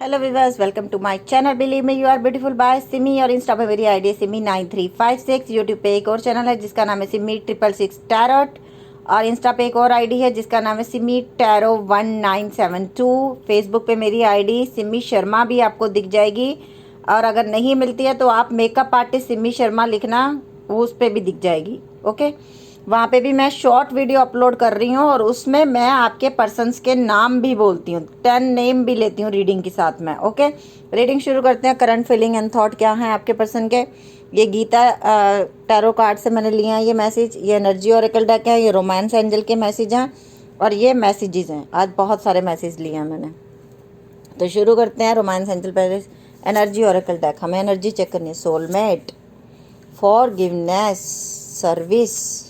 Hello viewers, welcome to my channel. Believe me you are beautiful by Simi. और insta पे मेरी ID Simi 9356। YouTube पे एक और चैनल है जिसका नाम है सिमी 666 टैरोट। और इंस्टा पे एक और आईडी है जिसका नाम है सिमी टैरो 1972। फेसबुक पे मेरी आईडी सिमी शर्मा भी आपको दिख जाएगी। और अगर नहीं मिलती है तो आप मेकअप आर्टिस्ट सिमी शर्मा लिखना, उस पर भी दिख जाएगी। ओके, वहाँ पे भी मैं शॉर्ट वीडियो अपलोड कर रही हूँ और उसमें मैं आपके पर्सन्स के नाम भी बोलती हूँ, 10 नेम भी लेती हूँ रीडिंग के साथ में। ओके, रीडिंग शुरू करते हैं। करंट फीलिंग एंड थॉट क्या है आपके पर्सन के। ये गीता टैरो कार्ड से मैंने लिया है ये मैसेज। ये एनर्जी ओरेकल डेक है। ये रोमांस एंजल के मैसेज हैं और ये मैसेजेस हैं। आज बहुत सारे मैसेज लिए हैं मैंने, तो शुरू करते हैं। रोमांस एंजल पहले एनर्जी ओरेकल डेक, हमें एनर्जी चेक करनी है। सोलमेट, फॉरगिवनेस, सर्विस,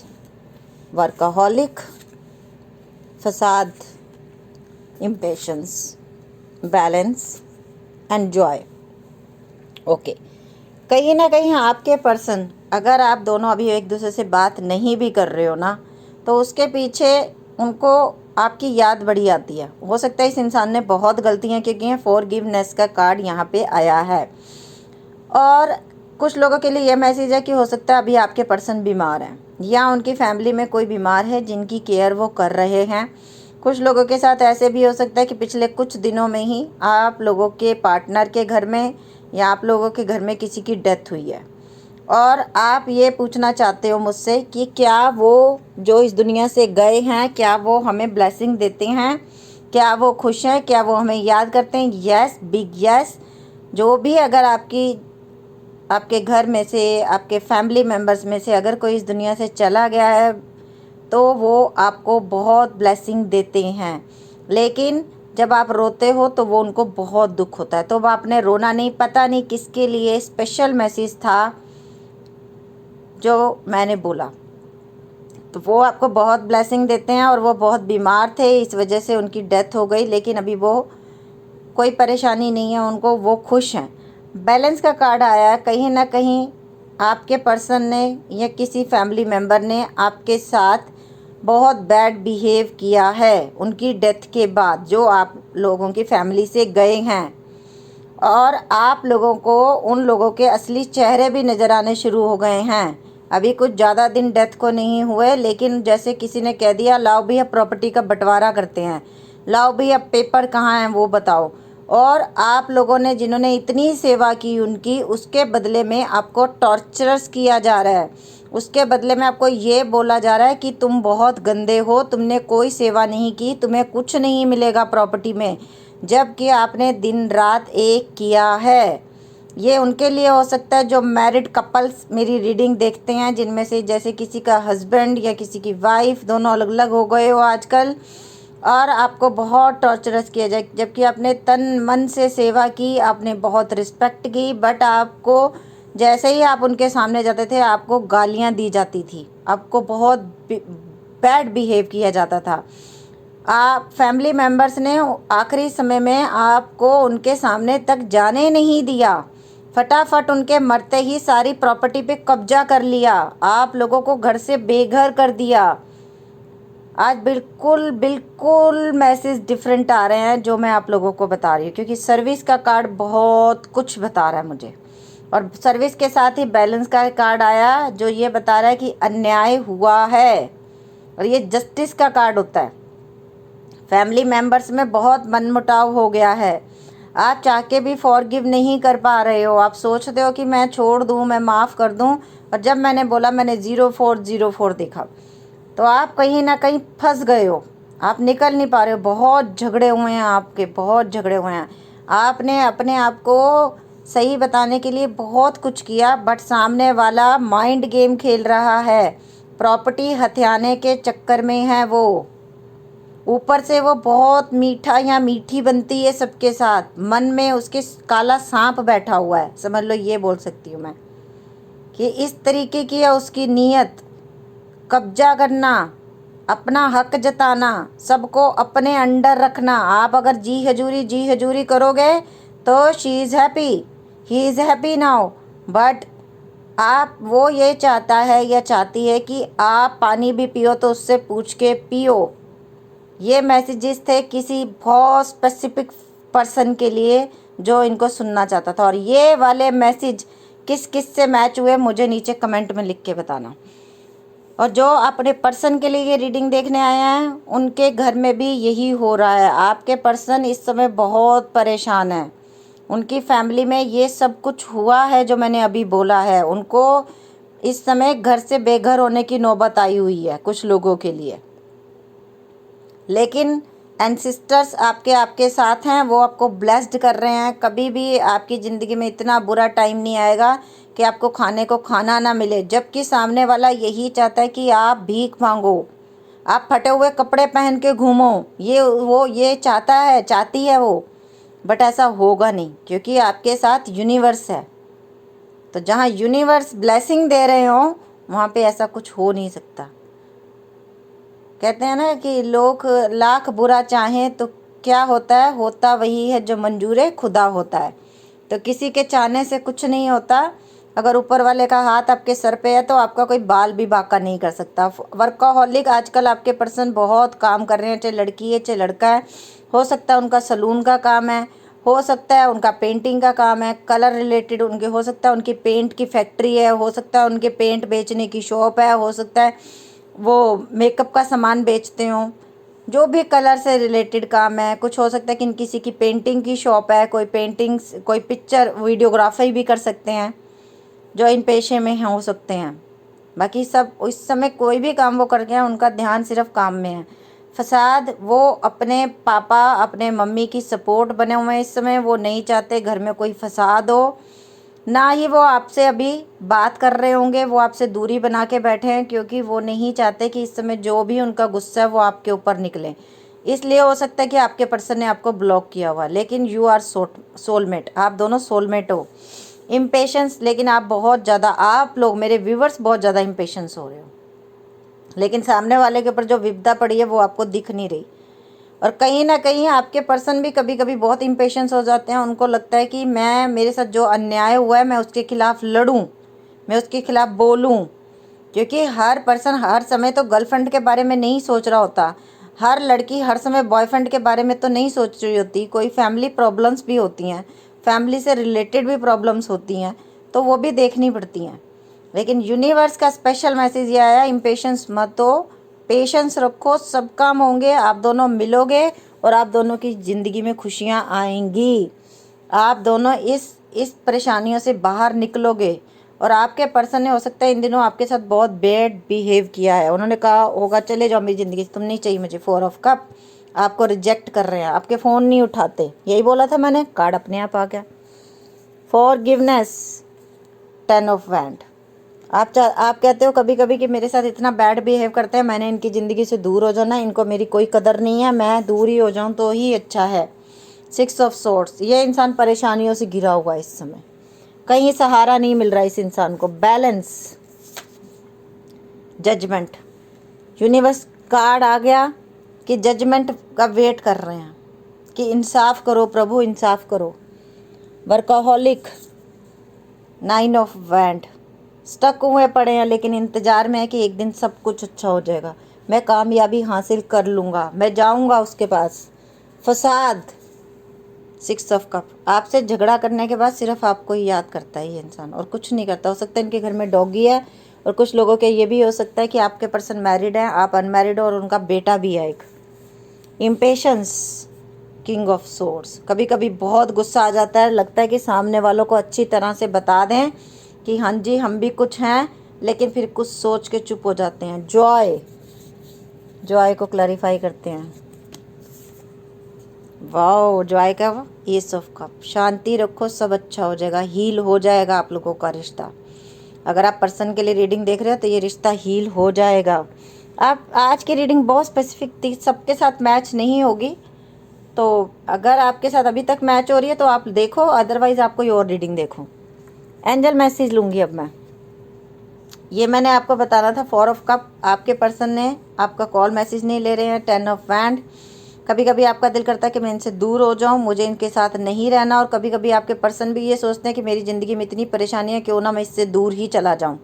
वर्कaholic, फसाद, impatience, balance and Joy. Okay, कहीं ना कहीं आपके पर्सन, अगर आप दोनों अभी एक दूसरे से बात नहीं भी कर रहे हो ना, तो उसके पीछे उनको आपकी याद बड़ी आती है। हो सकता है इस इंसान ने बहुत गलतियां की हैं। फॉरगिवनेस का कार्ड यहाँ पे आया है। और कुछ लोगों के लिए यह मैसेज है कि हो सकता है अभी आपके पर्सन बीमार हैं या उनकी फैमिली में कोई बीमार है जिनकी केयर वो कर रहे हैं। कुछ लोगों के साथ ऐसे भी हो सकता है कि पिछले कुछ दिनों में ही आप लोगों के पार्टनर के घर में या आप लोगों के घर में किसी की डेथ हुई है और आप ये पूछना चाहते हो मुझसे कि क्या वो जो इस दुनिया से गए हैं, क्या वो हमें ब्लेसिंग देते हैं, क्या वो खुश हैं, क्या वो हमें याद करते हैं। Yes, big yes. जो भी अगर आपके घर में से, आपके फैमिली मेम्बर्स में से अगर कोई इस दुनिया से चला गया है तो वो आपको बहुत ब्लेसिंग देते हैं। लेकिन जब आप रोते हो तो वो उनको बहुत दुख होता है। तो वो आपने रोना नहीं, पता नहीं किसके लिए स्पेशल मैसेज था जो मैंने बोला। तो वो आपको बहुत ब्लेसिंग देते हैं और वो बहुत बीमार थे, इस वजह से उनकी डेथ हो गई। लेकिन अभी वो कोई परेशानी नहीं है उनको, वो खुश हैं। बैलेंस का कार्ड आया है। कहीं ना कहीं आपके पर्सन ने या किसी फैमिली मेम्बर ने आपके साथ बहुत बैड बिहेव किया है उनकी डेथ के बाद, जो आप लोगों की फैमिली से गए हैं। और आप लोगों को उन लोगों के असली चेहरे भी नज़र आने शुरू हो गए हैं। अभी कुछ ज़्यादा दिन डेथ को नहीं हुए, लेकिन जैसे किसी ने कह दिया लाओ भैया प्रॉपर्टी का बंटवारा करते हैं, लाओ भैया पेपर कहाँ हैं वो बताओ। और आप लोगों ने जिन्होंने इतनी सेवा की उनकी, उसके बदले में आपको टॉर्चरस किया जा रहा है। उसके बदले में आपको ये बोला जा रहा है कि तुम बहुत गंदे हो, तुमने कोई सेवा नहीं की, तुम्हें कुछ नहीं मिलेगा प्रॉपर्टी में, जबकि आपने दिन रात एक किया है। ये उनके लिए हो सकता है जो मैरिड कपल्स मेरी रीडिंग देखते हैं, जिनमें से जैसे किसी का हस्बैंड या किसी की वाइफ दोनों अलग अलग हो गए हो आजकल और आपको बहुत टॉर्चरस किया जाए, जबकि आपने तन मन से सेवा की, आपने बहुत रिस्पेक्ट की, बट आपको जैसे ही आप उनके सामने जाते थे आपको गालियां दी जाती थी, आपको बहुत बैड बिहेव किया जाता था। आप फैमिली मेम्बर्स ने आखिरी समय में आपको उनके सामने तक जाने नहीं दिया। फटाफट उनके मरते ही सारी प्रॉपर्टी पे कब्जा कर लिया, आप लोगों को घर से बेघर कर दिया। आज बिल्कुल बिल्कुल मैसेज डिफरेंट आ रहे हैं जो मैं आप लोगों को बता रही हूँ, क्योंकि सर्विस का कार्ड बहुत कुछ बता रहा है मुझे। और सर्विस के साथ ही बैलेंस का कार्ड आया जो ये बता रहा है कि अन्याय हुआ है। और ये जस्टिस का कार्ड होता है। फैमिली मेम्बर्स में बहुत मनमुटाव हो गया है, आप चाह के भी फॉरगिव नहीं कर पा रहे हो। आप सोचते हो कि मैं छोड़ दूं, मैं माफ़ कर दूं, और जब मैंने बोला मैंने 0404 देखा तो आप कहीं ना कहीं फंस गए हो, आप निकल नहीं पा रहे हो। बहुत झगड़े हुए हैं आपके, बहुत झगड़े हुए हैं। आपने अपने आप को सही बताने के लिए बहुत कुछ किया, बट सामने वाला माइंड गेम खेल रहा है, प्रॉपर्टी हथियाने के चक्कर में है वो। ऊपर से वो बहुत मीठा या मीठी बनती है सबके साथ, मन में उसके काला सांप बैठा हुआ है, समझ लो। ये बोल सकती हूँ मैं कि इस तरीके की है उसकी नीयत, कब्जा करना, अपना हक जताना, सबको अपने अंडर रखना। आप अगर जी हजूरी करोगे तो she is happy, he is happy now. But आप, वो ये चाहता है या चाहती है कि आप पानी भी पियो तो उससे पूछ के पियो। ये मैसेजेस थे किसी बहुत स्पेसिफिक पर्सन के लिए जो इनको सुनना चाहता था। और ये वाले मैसेज किस किस से मैच हुए मुझे नीचे कमेंट में लिख के बताना। और जो अपने पर्सन के लिए ये रीडिंग देखने आए हैं उनके घर में भी यही हो रहा है। आपके पर्सन इस समय बहुत परेशान है, उनकी फैमिली में ये सब कुछ हुआ है जो मैंने अभी बोला है। उनको इस समय घर से बेघर होने की नौबत आई हुई है कुछ लोगों के लिए, लेकिन एंसिस्टर्स आपके साथ हैं, वो आपको ब्लेस्ड कर रहे हैं। कभी भी आपकी ज़िंदगी में इतना बुरा टाइम नहीं आएगा कि आपको खाने को खाना ना मिले, जबकि सामने वाला यही चाहता है कि आप भीख मांगो, आप फटे हुए कपड़े पहन के घूमो। ये चाहती है वो, बट ऐसा होगा नहीं क्योंकि आपके साथ यूनिवर्स है। तो जहाँ यूनिवर्स ब्लेसिंग दे रहे हो वहाँ पे ऐसा कुछ हो नहीं सकता। कहते हैं ना कि लोग लाख बुरा चाहें तो क्या होता है, होता वही है जो मंजूर खुदा होता है। तो किसी के चाहने से कुछ नहीं होता। अगर ऊपर वाले का हाथ आपके सर पे है तो आपका कोई बाल भी बाका नहीं कर सकता। वर्कaholic आजकल आपके पर्सन बहुत काम कर रहे हैं, चाहे लड़की है चाहे लड़का है। हो सकता है उनका सलून का काम है, हो सकता है उनका पेंटिंग का काम है, कलर रिलेटेड उनके, हो सकता है उनकी पेंट की फैक्ट्री है, हो सकता है उनके पेंट बेचने की शॉप है, हो सकता है वो मेकअप का सामान बेचते हों। जो भी कलर से रिलेटेड काम है, कुछ हो सकता है कि किसी की पेंटिंग की शॉप है, कोई पेंटिंग्स, कोई पिक्चर वीडियोग्राफी भी कर सकते हैं जो इन पेशे में हो सकते हैं। बाकी सब इस समय कोई भी काम वो कर गया, उनका ध्यान सिर्फ काम में है। फसाद, वो अपने पापा अपने मम्मी की सपोर्ट बने हुए हैं इस समय। वो नहीं चाहते घर में कोई फसाद हो, ना ही वो आपसे अभी बात कर रहे होंगे, वो आपसे दूरी बना के बैठे हैं क्योंकि वो नहीं चाहते कि इस समय जो भी उनका गुस्सा है वो आपके ऊपर निकले। इसलिए हो सकता है कि आपके पर्सन ने आपको ब्लॉक किया हुआ, लेकिन यू आर सोलमेट, आप दोनों सोलमेट हो। इम्पेशंस, लेकिन आप बहुत ज़्यादा, आप लोग मेरे व्यूवर्स बहुत ज़्यादा इम्पेशंस हो रहे हो, लेकिन सामने वाले के ऊपर जो विपदा पड़ी है वो आपको दिख नहीं रही। और कहीं ना कहीं आपके पर्सन भी कभी कभी बहुत इम्पेशंस हो जाते हैं। उनको लगता है कि मेरे साथ जो अन्याय हुआ है मैं उसके खिलाफ़ लड़ूं, मैं उसके खिलाफ़ बोलूं। क्योंकि हर पर्सन हर समय तो गर्लफ्रेंड के बारे में नहीं सोच रहा होता, हर लड़की हर समय बॉयफ्रेंड के बारे में तो नहीं सोच रही होती। कोई फैमिली प्रॉब्लम्स भी होती हैं, फैमिली से रिलेटेड भी प्रॉब्लम्स होती हैं, तो वो भी देखनी पड़ती हैं। लेकिन यूनिवर्स का स्पेशल मैसेज ये आया, इम्पेशंस मत हो, पेशेंस रखो, सब काम होंगे, आप दोनों मिलोगे और आप दोनों की ज़िंदगी में खुशियाँ आएंगी। आप दोनों इस परेशानियों से बाहर निकलोगे। और आपके पर्सन ने हो सकता है इन दिनों आपके साथ बहुत बैड बिहेव किया है। उन्होंने कहा होगा चले जाओ मेरी ज़िंदगी से, तुम नहीं चाहिए मुझे। 4 ऑफ कप, आपको रिजेक्ट कर रहे हैं, आपके फ़ोन नहीं उठाते। यही बोला था मैंने, कार्ड अपने आप आ गया। Forgiveness, 10 of wand. आप कहते हो कभी कभी कि मेरे साथ इतना बैड बिहेव करते हैं, मैंने इनकी ज़िंदगी से दूर हो जाना, इनको मेरी कोई कदर नहीं है, मैं दूर ही हो जाऊं तो ही अच्छा है। 6 ऑफ सोर्ड्स, ये इंसान परेशानियों से घिरा हुआ है इस समय, कहीं सहारा नहीं मिल रहा इस इंसान को। बैलेंस, जजमेंट, यूनिवर्स कार्ड आ गया कि जजमेंट का वेट कर रहे हैं कि इंसाफ करो प्रभु, इंसाफ करो। वर्कaholic, 9 ऑफ वैंड, स्टक हुए पड़े हैं लेकिन इंतज़ार में है कि एक दिन सब कुछ अच्छा हो जाएगा, मैं कामयाबी हासिल कर लूँगा, मैं जाऊँगा उसके पास। फसाद, 6 ऑफ कप, आपसे झगड़ा करने के बाद सिर्फ आपको ही याद करता है ये इंसान और कुछ नहीं करता। हो सकता है इनके घर में डॉगी है, और कुछ लोगों के ये भी हो सकता है कि आपके पर्सन मैरिड है, आप अनमैरिड हो और उनका बेटा भी है एक। इम्पेशंस, किंग ऑफ सोर्ड्स, कभी कभी बहुत गुस्सा आ जाता है, लगता है कि सामने वालों को अच्छी तरह से बता दें कि हाँ जी हम भी कुछ हैं, लेकिन फिर कुछ सोच के चुप हो जाते हैं। जॉय को क्लैरिफाई करते हैं। वाओ, जॉय का एस ऑफ कप, शांति रखो, सब अच्छा हो जाएगा, हील हो जाएगा आप लोगों का रिश्ता। अगर आप पर्सन के लिए रीडिंग देख रहे हो तो ये रिश्ता हील हो जाएगा। आप आज की रीडिंग बहुत स्पेसिफिक थी, सबके साथ मैच नहीं होगी, तो अगर आपके साथ अभी तक मैच हो रही है तो आप देखो, अदरवाइज आप कोई और रीडिंग देखो। एंजल मैसेज लूँगी अब मैं। ये मैंने आपको बताना था, 4 ऑफ कप, आपके पर्सन ने आपका कॉल मैसेज नहीं ले रहे हैं। 10 ऑफ वैंड, कभी कभी आपका दिल करता है कि मैं इनसे दूर हो जाऊं, मुझे इनके साथ नहीं रहना। और कभी कभी आपके पर्सन भी ये सोचते हैं कि मेरी ज़िंदगी में इतनी परेशानी है, क्यों ना मैं इससे दूर ही चला जाऊं,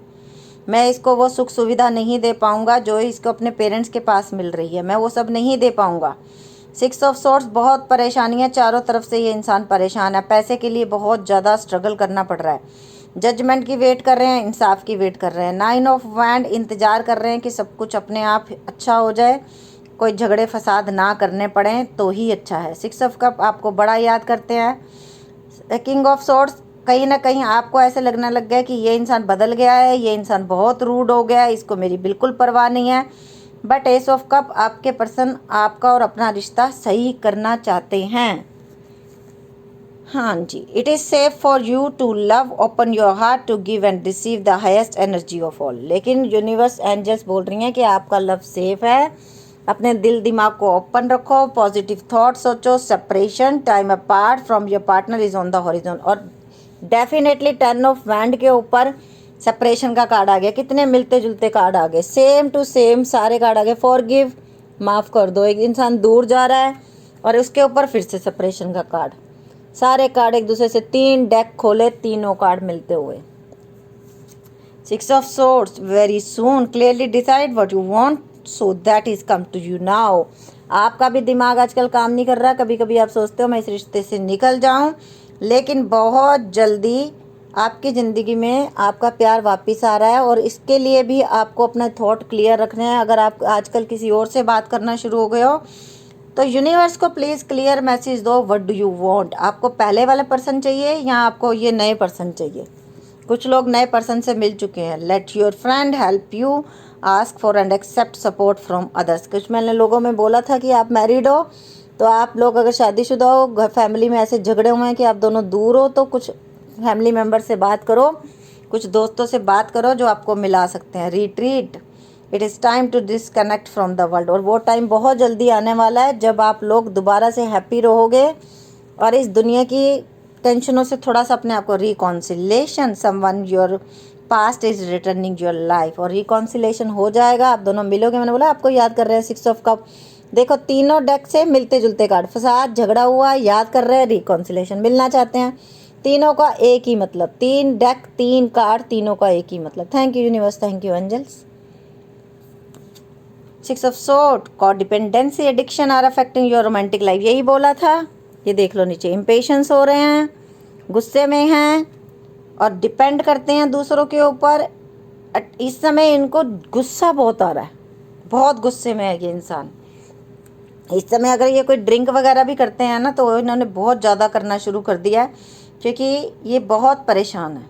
मैं इसको वो सुख सुविधा नहीं दे पाऊँगा जो इसको अपने पेरेंट्स के पास मिल रही है, मैं वो सब नहीं दे पाऊँगा। सिक्स ऑफ सोर्स, बहुत परेशानियां, चारों तरफ से ये इंसान परेशान है, पैसे के लिए बहुत ज़्यादा स्ट्रगल करना पड़ रहा है, जजमेंट की वेट कर रहे हैं, इंसाफ की वेट कर रहे हैं। नाइन ऑफ वैंड, इंतज़ार कर रहे हैं कि सब कुछ अपने आप अच्छा हो जाए, कोई झगड़े फसाद ना करने पड़े तो ही अच्छा है। सिक्स ऑफ कप आपको बड़ा याद करते हैं। किंग ऑफ सोर्स, कहीं ना कहीं आपको ऐसे लगने लग गया कि ये इंसान बदल गया है, ये इंसान बहुत रूड हो गया है, इसको मेरी बिल्कुल परवाह नहीं है। बट एस ऑफ कप, आपके पर्सन आपका और अपना रिश्ता सही करना चाहते हैं। हाँ जी, it is safe for you to love, open your heart to give and receive the highest energy of all. लेकिन यूनिवर्स एंजल्स बोल रही हैं कि आपका लव सेफ है, अपने दिल दिमाग को ओपन रखो, पॉजिटिव थॉट सोचो, separation, time apart from your partner is on the horizon. और डेफिनेटली 10 ऑफ वैंड के ऊपर सेपरेशन का कार्ड आ गया। कितने मिलते जुलते कार्ड आ गए, सेम टू सेम सारे कार्ड आ गए। फॉरगिव, माफ़ कर दो, एक इंसान दूर जा रहा है और उसके ऊपर फिर से सेपरेशन का कार्ड, सारे कार्ड एक दूसरे से, 3 डेक खोले, तीनों कार्ड मिलते हुए। Six of swords, very soon clearly decide what you want so that is come to you now. आपका भी दिमाग आजकल काम नहीं कर रहा, कभी कभी आप सोचते हो मैं इस रिश्ते से निकल जाऊं, लेकिन बहुत जल्दी आपकी ज़िंदगी में आपका प्यार वापस आ रहा है। और इसके लिए भी आपको अपना थॉट क्लियर रखने हैं। अगर आप आजकल किसी और से बात करना शुरू हो गए हो तो यूनिवर्स को प्लीज़ क्लियर मैसेज दो, व्हाट डू यू वांट। आपको पहले वाला पर्सन चाहिए या आपको ये नए पर्सन चाहिए? कुछ लोग नए पर्सन से मिल चुके हैं। Let your friend help you, ask for and accept support from others. कुछ मैंने लोगों में बोला था कि आप मैरिड हो तो आप लोग अगर शादीशुदा हो, घर फैमिली में ऐसे झगड़े हुए हैं कि आप दोनों दूर हो, तो कुछ फैमिली मेम्बर से बात करो, कुछ दोस्तों से बात करो जो आपको मिला सकते हैं। Retreat, it is time to disconnect from the world. और वो टाइम बहुत जल्दी आने वाला है जब आप लोग दोबारा से हैप्पी रहोगे और इस दुनिया की टेंशनों से थोड़ा सा अपने आप को reconciliation, someone your past is returning your life, और रिकॉन्सिलेशन हो जाएगा, आप दोनों मिलोगे। मैंने बोला आपको याद कर रहे हैं। सिक्स ऑफ कप, देखो तीनों डेक से मिलते जुलते कार्ड, फसाद, झगड़ा हुआ, याद कर रहे हैं, रिकॉन्सिलेशन, मिलना चाहते हैं। तीनों का एक ही मतलब, 3 डेक 3 कार्ड, तीनों का एक ही मतलब। Thank you universe, thank you angels. Six of sword, codependency, addiction are affecting your romantic life, यही बोला था। ये देख लो नीचे, इम्पेशंस हो रहे हैं, गुस्से में हैं और डिपेंड करते हैं दूसरों के ऊपर। इस समय इनको गुस्सा बहुत आ रहा है, बहुत गुस्से में है ये इंसान इस समय। अगर ये कोई ड्रिंक वगैरह भी करते हैं ना तो इन्होंने बहुत ज़्यादा करना शुरू कर दिया है, क्योंकि ये बहुत परेशान है,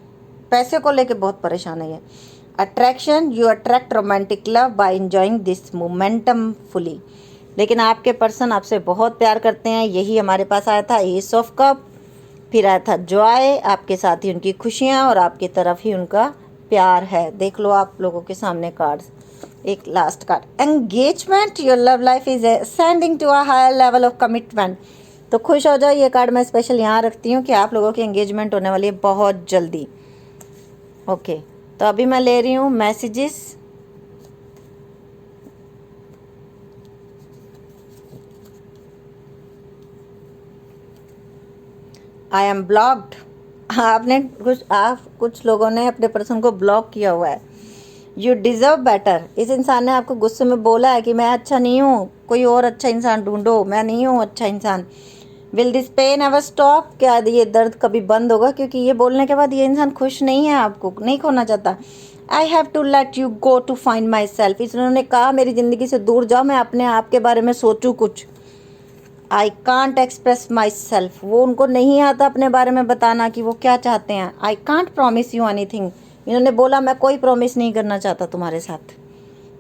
पैसे को लेके बहुत परेशान है ये। Attraction, you attract romantic love by enjoying this momentum fully. लेकिन आपके पर्सन आपसे बहुत प्यार करते हैं, यही हमारे पास आया था एस ऑफ कप, फिर आया था जॉय, आपके साथ ही उनकी खुशियाँ और आपकी तरफ ही उनका प्यार है। देख लो आप लोगों के सामने कार्ड्स। एक last card, engagement, your love life is ascending to a higher level of commitment. तो खुश हो जाओ, ये कार्ड मैं स्पेशल यहाँ रखती हूँ कि आप लोगों की एंगेजमेंट होने वाली है बहुत जल्दी। ओके, तो अभी मैं ले रही हूँ मैसेजेस। आई एम ब्लॉक्ड, आप कुछ लोगों ने अपने पर्सन को ब्लॉक किया हुआ है। यू डिज़र्व बेटर, इस इंसान ने आपको गुस्से में बोला है कि मैं अच्छा नहीं हूँ, कोई और अच्छा इंसान ढूंढो, मैं नहीं हूँ अच्छा इंसान। Will this pain ever stop, क्या ये दर्द कभी बंद होगा? क्योंकि ये बोलने के बाद ये इंसान खुश नहीं है, आपको नहीं खोना चाहता। I have to let you go to find myself, इन्होंने कहा मेरी ज़िंदगी से दूर जाओ, मैं अपने आप के बारे में सोचूं कुछ। I can't express my self, वो उनको नहीं आता अपने बारे में बताना कि वो क्या चाहते हैं। I can't promise you anything, इन्होंने बोला मैं कोई प्रॉमिस नहीं करना चाहता तुम्हारे साथ।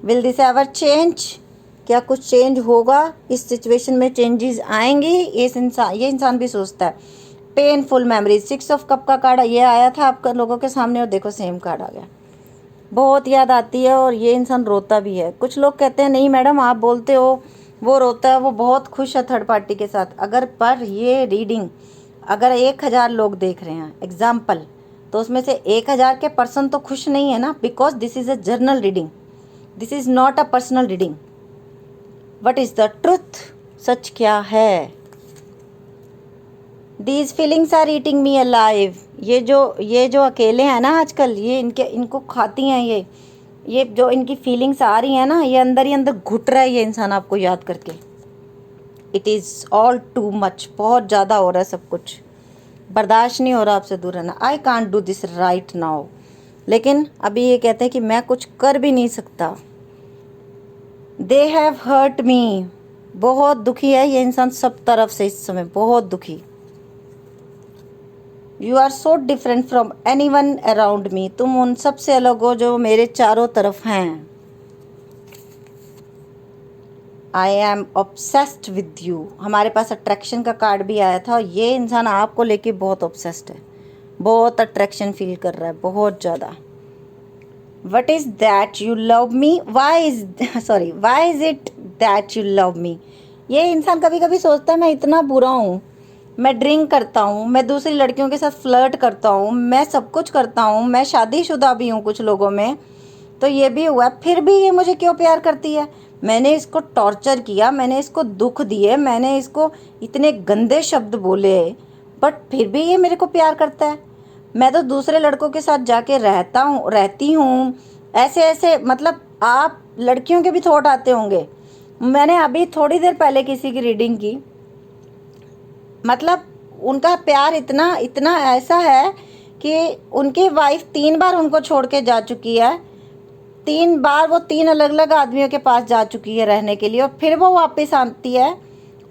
विल दिस एवर चेंज, क्या कुछ चेंज होगा? इस सिचुएशन में चेंजेस आएंगी, ये इंसान भी सोचता है। Painful memories, six of cup का कार्ड ये आया था आप लोगों के सामने और देखो सेम कार्ड आ गया। बहुत याद आती है और ये इंसान रोता भी है। कुछ लोग कहते हैं नहीं मैडम आप बोलते हो वो रोता है, वो बहुत खुश है थर्ड पार्टी के साथ। अगर पर ये रीडिंग अगर 1000 लोग देख रहे हैं एग्जाम्पल, तो उसमें से 1000 के पर्सन तो खुश नहीं है ना, because this is a journal reading, this is not a personal reading. What is the truth, सच क्या है? These feelings are eating me alive, ये जो अकेले हैं ना आजकल, ये इनको खाती हैं ये जो इनकी फीलिंग्स आ रही हैं ना, ये अंदर ही अंदर घुट रहा है ये इंसान आपको याद करके। It is all too much, बहुत ज़्यादा हो रहा है सब कुछ, बर्दाश्त नहीं हो रहा आपसे दूर रहना। I can't do this right now. लेकिन अभी ये कहते हैं कि मैं कुछ कर भी नहीं सकता। दे हैव हर्ट मी, बहुत दुखी है ये इंसान सब तरफ से इस समय, बहुत दुखी। You are so different from anyone around me, तुम उन सब से अलग हो जो मेरे चारों तरफ हैं। I am obsessed with you, हमारे पास अट्रैक्शन का कार्ड भी आया था। ये इंसान आपको लेके बहुत ऑब्सेस्ड है, बहुत अट्रैक्शन फील कर रहा है, बहुत ज़्यादा। What is that you love me, why is it that you love me. ये इंसान कभी कभी सोचता है मैं इतना बुरा हूँ, मैं ड्रिंक करता हूँ, मैं दूसरी लड़कियों के साथ फ्लर्ट करता हूँ, मैं सब कुछ करता हूँ, मैं शादीशुदा भी हूँ कुछ लोगों में, तो ये भी हुआ, फिर भी ये मुझे क्यों प्यार करती है। मैंने इसको टॉर्चर किया, मैंने इसको दुख दिए, मैंने इसको इतने गंदे शब्द बोले, बट फिर भी ये मेरे को प्यार करता है। मैं तो दूसरे लड़कों के साथ जाके रहती हूँ, ऐसे ऐसे, मतलब आप लड़कियों के भी थॉट आते होंगे। मैंने अभी थोड़ी देर पहले किसी की रीडिंग की, मतलब उनका प्यार इतना इतना ऐसा है कि उनकी वाइफ 3 बार उनको छोड़ के जा चुकी है, 3 बार वो 3 अलग अलग आदमियों के पास जा चुकी है रहने के लिए, और फिर वो वापस आती है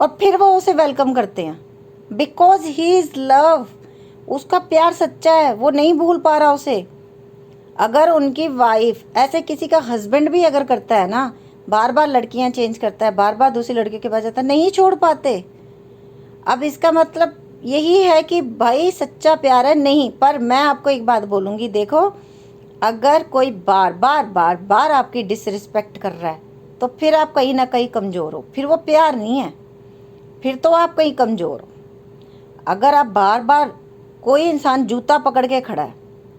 और फिर वो उसे वेलकम करते हैं, बिकॉज ही इज़ लव। उसका प्यार सच्चा है, वो नहीं भूल पा रहा उसे। अगर उनकी वाइफ ऐसे किसी का हस्बैंड भी अगर करता है ना, बार बार लड़कियां चेंज करता है, बार बार दूसरी लड़की के पास जाता है, नहीं छोड़ पाते। अब इसका मतलब यही है कि भाई सच्चा प्यार है नहीं। पर मैं आपको एक बात बोलूँगी, देखो अगर कोई बार बार बार बार आपकी डिसरिस्पेक्ट कर रहा है तो फिर आप कहीं ना कहीं कमज़ोर हो, फिर वो प्यार नहीं है, फिर तो आप कहीं कमज़ोर हो। अगर आप बार बार, कोई इंसान जूता पकड़ के खड़ा है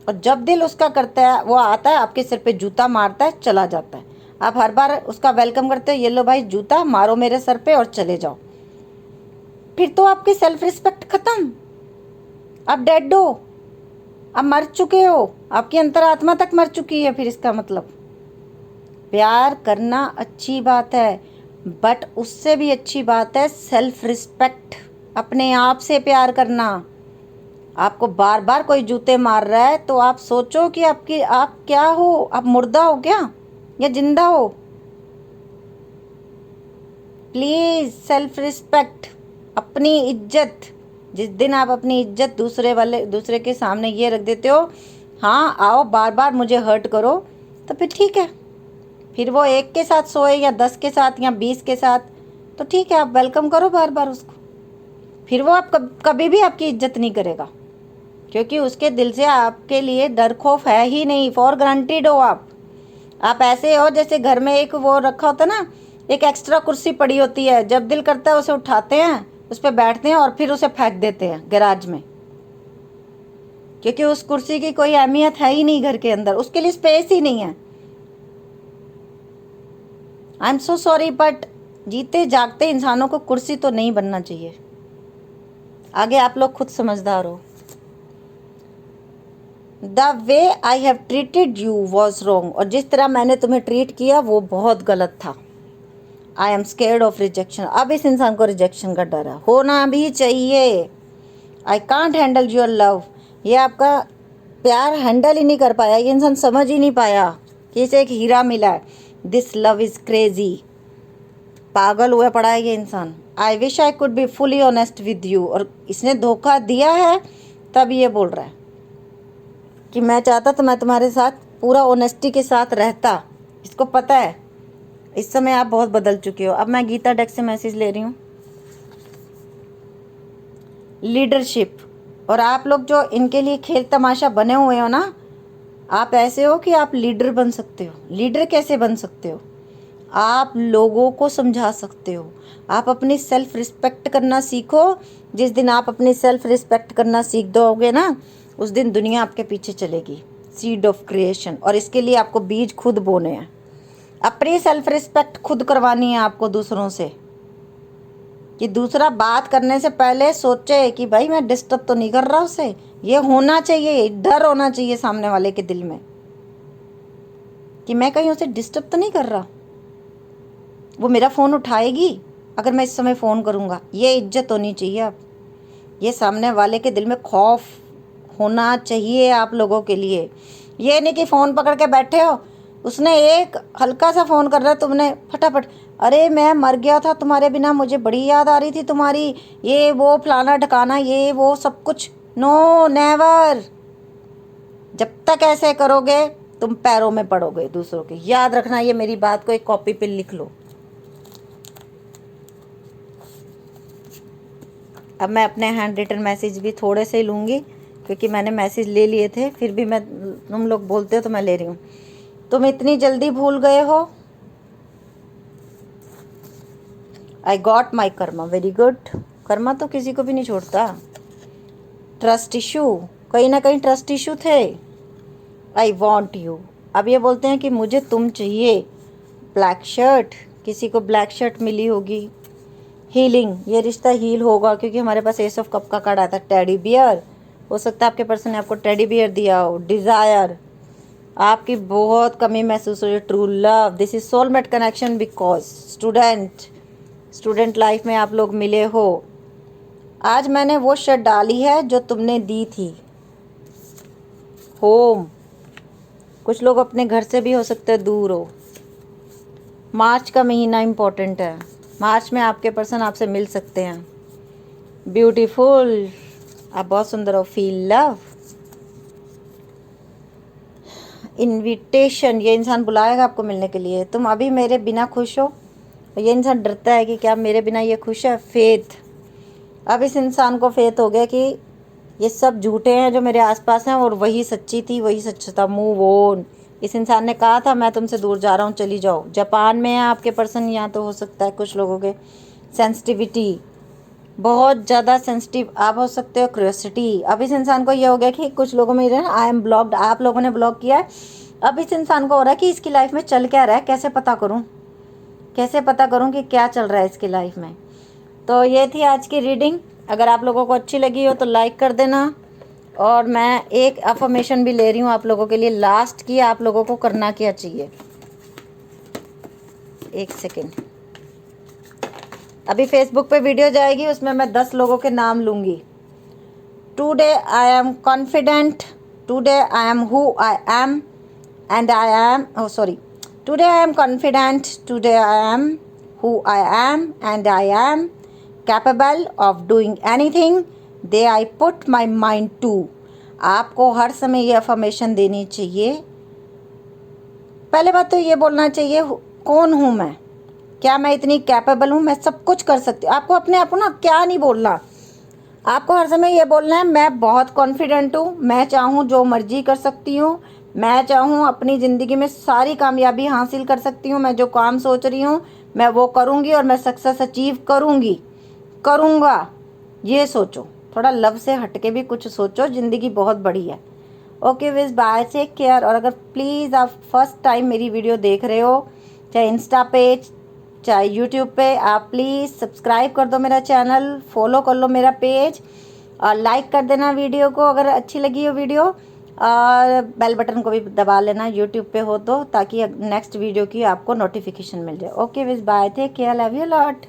और जब दिल उसका करता है वो आता है आपके सिर पे जूता मारता है, चला जाता है, आप हर बार उसका वेलकम करते हो, ये लो भाई जूता मारो मेरे सर पे और चले जाओ, फिर तो आपकी सेल्फ रिस्पेक्ट खत्म, आप डेड हो, आप मर चुके हो, आपकी अंतरात्मा तक मर चुकी है। फिर इसका मतलब प्यार करना अच्छी बात है, बट उससे भी अच्छी बात है सेल्फ रिस्पेक्ट, अपने आप से प्यार करना। आपको बार बार कोई जूते मार रहा है तो आप सोचो कि आप क्या हो, आप मुर्दा हो क्या या जिंदा हो। प्लीज सेल्फ रिस्पेक्ट, अपनी इज्जत। जिस दिन आप अपनी इज्जत दूसरे के सामने ये रख देते हो, हाँ आओ बार बार मुझे हर्ट करो, तो फिर ठीक है, फिर वो एक के साथ सोए या 10 के साथ या 20 के साथ, तो ठीक है, आप वेलकम करो बार बार उसको। फिर वो आप कभी भी आपकी इज्जत नहीं करेगा, क्योंकि उसके दिल से आपके लिए डर खौफ है ही नहीं। फॉर ग्रांटेड हो आप ऐसे हो जैसे घर में एक वो रखा होता ना, एक एक्स्ट्रा कुर्सी पड़ी होती है, जब दिल करता है उसे उठाते हैं, उस पर बैठते हैं और फिर उसे फेंक देते हैं गैराज में, क्योंकि उस कुर्सी की कोई अहमियत है ही नहीं घर के अंदर, उसके लिए स्पेस ही नहीं है। I am so sorry, but जीते जागते इंसानों को कुर्सी तो नहीं बनना चाहिए। आगे आप लोग खुद समझदार हो। The way I have treated you was wrong, और जिस तरह मैंने तुम्हें ट्रीट किया वो बहुत गलत था। I am scared of rejection, अब इस इंसान को रिजेक्शन का डर है, होना भी चाहिए। I can't handle your love, ये आपका प्यार हैंडल ही नहीं कर पाया, ये इंसान समझ ही नहीं पाया कि इसे एक हीरा मिला है। दिस लव इज़ क्रेजी, पागल हुआ पड़ा है ये इंसान। I wish I could be fully honest with you, और इसने धोखा दिया है तब ये बोल रहा है कि मैं चाहता तो मैं तुम्हारे साथ पूरा ऑनेस्टी के साथ रहता। इसको पता है इस समय आप बहुत बदल चुके हो। अब मैं गीता डेक से मैसेज ले रही हूँ, लीडरशिप। और आप लोग जो इनके लिए खेल तमाशा बने हुए हो ना, आप ऐसे हो कि आप लीडर बन सकते हो। लीडर कैसे बन सकते हो? आप लोगों को समझा सकते हो। आप अपनी सेल्फ रिस्पेक्ट करना सीखो। जिस दिन आप अपनी सेल्फ रिस्पेक्ट करना सीख दोगे ना, उस दिन दुनिया आपके पीछे चलेगी। सीड ऑफ क्रिएशन, और इसके लिए आपको बीज खुद बोने हैं। अपनी सेल्फ रिस्पेक्ट खुद करवानी है आपको दूसरों से, कि दूसरा बात करने से पहले सोचे कि भाई मैं डिस्टर्ब तो नहीं कर रहा उसे। ये होना चाहिए, डर होना चाहिए सामने वाले के दिल में कि मैं कहीं उसे डिस्टर्ब तो नहीं कर रहा, वो मेरा फ़ोन उठाएगी अगर मैं इस समय फ़ोन करूँगा, ये इज्जत होनी चाहिए। आप ये सामने वाले के दिल में खौफ होना चाहिए आप लोगों के लिए। ये नहीं कि फ़ोन पकड़ के बैठे हो, उसने एक हल्का सा फ़ोन कर रहा है, तुमने फटाफट, अरे मैं मर गया था तुम्हारे बिना, मुझे बड़ी याद आ रही थी तुम्हारी, ये वो फलाना ढकाना, ये वो सब कुछ। No, never. जब तक ऐसे करोगे तुम पैरों में पड़ोगे दूसरों के। याद रखना, ये मेरी बात को एक कॉपी पे लिख लो। अब मैं अपने हैंड रिटन मैसेज भी थोड़े से ही लूँगी, क्योंकि मैंने मैसेज ले लिए थे, फिर भी मैं, तुम लोग बोलते हो तो मैं ले रही हूँ। तुम इतनी जल्दी भूल गए हो। I got my Karma, very good. Karma तो किसी को भी नहीं छोड़ता। ट्रस्ट इशू, कहीं ना कहीं ट्रस्ट इशू थे। आई वॉन्ट यू, अब ये बोलते हैं कि मुझे तुम चाहिए। ब्लैक शर्ट, किसी को ब्लैक शर्ट मिली होगी। हीलिंग, ये रिश्ता हील होगा, क्योंकि हमारे पास एस ऑफ कप का कार्ड आता है। टेडी बियर, हो सकता है आपके पर्सन ने आपको टेडी बियर दिया हो। डिज़ायर, आपकी बहुत कमी महसूस हो रही है। True love, this is soulmate connection, because student life में आप लोग मिले हो। आज मैंने वो शर्ट डाली है जो तुमने दी थी। होम, कुछ लोग अपने घर से भी हो सकते हैं दूर हो। मार्च का महीना इम्पोर्टेंट है, मार्च में आपके पर्सन आपसे मिल सकते हैं। ब्यूटीफुल, आप बहुत सुंदर हो। फील लव, इनविटेशन, ये इंसान बुलाएगा आपको मिलने के लिए। तुम अभी मेरे बिना खुश हो, और ये इंसान डरता है कि क्या मेरे बिना ये खुश है। फेथ, अब इस इंसान को फेथ हो गया कि ये सब झूठे हैं जो मेरे आसपास हैं, और वही सच्ची थी, वही सच्चा था। Move on. इस इंसान ने कहा था मैं तुमसे दूर जा रहा हूँ, चली जाओ। जापान में है आपके पर्सन, यहाँ तो हो सकता है कुछ लोगों के सेंसिटिविटी, बहुत ज़्यादा सेंसिटिव आप हो सकते हो। क्यूरियोसिटी, अब इस इंसान को ये हो गया कि कुछ लोगों में आई एम ब्लॉक्ड, आप लोगों ने ब्लॉक किया है। अब इस इंसान को हो रहा है कि इसकी लाइफ में चल क्या रहा है, कैसे पता करूं, कैसे पता करूं कि क्या चल रहा है इसकी लाइफ में। तो ये थी आज की रीडिंग। अगर आप लोगों को अच्छी लगी हो तो लाइक कर देना, और मैं एक अफर्मेशन भी ले रही हूँ आप लोगों के लिए, लास्ट की। आप लोगों को करना क्या चाहिए, एक सेकेंड। अभी फेसबुक पे वीडियो जाएगी, उसमें मैं 10 लोगों के नाम लूँगी। Today I am confident, today I am who I am and I am, oh sorry, today I am confident, today I am who I am, and I am capable of doing anything they I put my mind to। आपको हर समय ये affirmation देनी चाहिए। पहले बात तो ये बोलना चाहिए कौन हूँ मैं, क्या मैं इतनी कैपेबल हूँ, मैं सब कुछ कर सकती हूँ। आपको अपने आप को ना क्या नहीं बोलना, आपको हर समय ये बोलना है मैं बहुत कॉन्फिडेंट हूँ, मैं चाहूँ जो मर्जी कर सकती हूँ, मैं चाहूँ अपनी ज़िंदगी में सारी कामयाबी हासिल कर सकती हूँ, मैं जो काम सोच रही हूँ मैं वो करूँगी, और मैं सक्सेस अचीव करूँगा। ये सोचो, थोड़ा लव से हटके भी कुछ सोचो, ज़िंदगी बहुत बड़ी है। ओके विज, बाय, टेक केयर। और अगर प्लीज़ आप फर्स्ट टाइम मेरी वीडियो देख रहे हो, चाहे इंस्टा पेज चाहे यूट्यूब पे, आप प्लीज़ सब्सक्राइब कर दो मेरा चैनल, फॉलो कर लो मेरा पेज, और लाइक कर देना वीडियो को अगर अच्छी लगी हो वीडियो, और बेल बटन को भी दबा लेना यूट्यूब पे हो तो, ताकि नेक्स्ट वीडियो की आपको नोटिफिकेशन मिल जाए। ओके विज, bye, take care, love you lot.